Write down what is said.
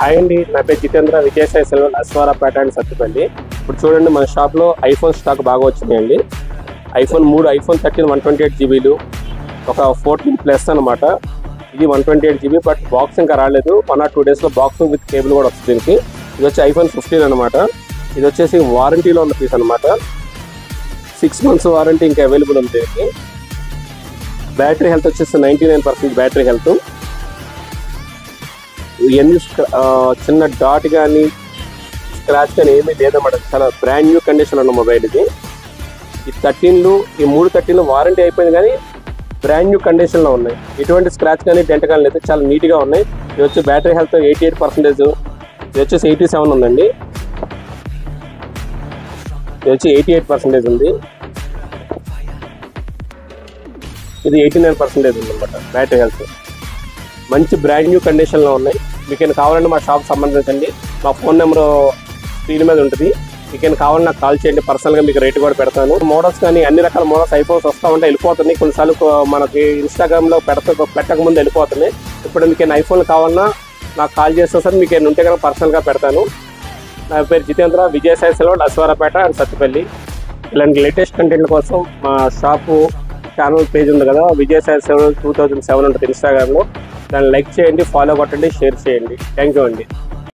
Hi అండి, నా పేరు జితేంద్ర, విజయసాయి సెల్వన్, అశ్వారాపేట అండ్ సత్తుపల్లి. ఇప్పుడు చూడండి, మన షాప్లో ఐఫోన్ స్టాక్ బాగా వచ్చినాయండి. ఐఫోన్ 13 128 జీబీలు, ఒక 14+ అనమాట. ఇది 128 జీబీ, బట్ బాక్స్ ఇంకా రాలేదు. 1 or 2 డేస్లో బాక్స్ విత్ కేబుల్ కూడా వస్తుంది దీనికి. ఇది వచ్చి ఐఫోన్ 15 అనమాట. ఇది వచ్చేసి వారంటీలో ఉన్న పీస్ అనమాట. 6 months వారంటీ ఇంకా అవైలబుల్ ఉంది దీనికి. బ్యాటరీ హెల్త్ వచ్చేసి 99% బ్యాటరీ హెల్త్. ఎన్ని చిన్న డాట్ కానీ స్క్రాచ్ కానీ ఏమీ లేదన్నమాట. చాలా బ్రాండ్ న్యూ కండిషన్ ఉన్న మొబైల్ ఇది. ఈ 13 ఈ 13 వారంటీ అయిపోయింది, కానీ బ్రాండ్ న్యూ కండిషన్లో ఉన్నాయి. ఎటువంటి స్క్రాచ్ కానీ డెంట్ కానీ లేదు, చాలా నీట్గా ఉన్నాయి. ఇది వచ్చి బ్యాటరీ హెల్త్ 88%. ఇది వచ్చేసి 87 ఉందండి. ఇది వచ్చి 88% ఉంది. ఇది 89% ఉందన్నమాట బ్యాటరీ హెల్త్. మంచి బ్రాండ్ న్యూ కండిషన్లో ఉన్నాయి. మీకు ఏమైనా కావాలంటే మా షాప్ సంబంధించండి. మా ఫోన్ నెంబర్ స్క్రీన్ మీద ఉంటుంది. మీకు ఏమైనా కావాలని నాకు కాల్ చేయండి. పర్సనల్గా మీకు రేటు కూడా పెడతాను. మోడల్స్ కానీ అన్ని రకాల మోడల్స్ ఐఫోన్స్ వస్తూ ఉంటాయి, వెళ్ళిపోతున్నాయి. కొన్నిసార్లు మనకి ఇన్స్టాగ్రామ్లో పెట్టక ముందు వెళ్ళిపోతున్నాయి. ఇప్పుడు మీకు ఏమైనా ఐఫోన్లు కావాలన్నా నాకు కాల్ చేస్తే సార్, మీకు ఏమైనా ఉంటే కనుక పర్సనల్గా పెడతాను. నా పేరు జితేంద్ర, విజయసాయి సెల్వన్, అశ్వారాపేట అండ్ సత్తుపల్లి. ఇలాంటి లేటెస్ట్ కంటెంట్ కోసం మా షాపు ఛానల్ పేజ్ ఉంది కదా, విజయసాయి సెల్వన్ 2007 ఉంటుంది ఇన్స్టాగ్రామ్లో. దాన్ని లైక్ చేయండి, ఫాలో కొట్టండి, షేర్ చేయండి. థ్యాంక్ యూ అండి.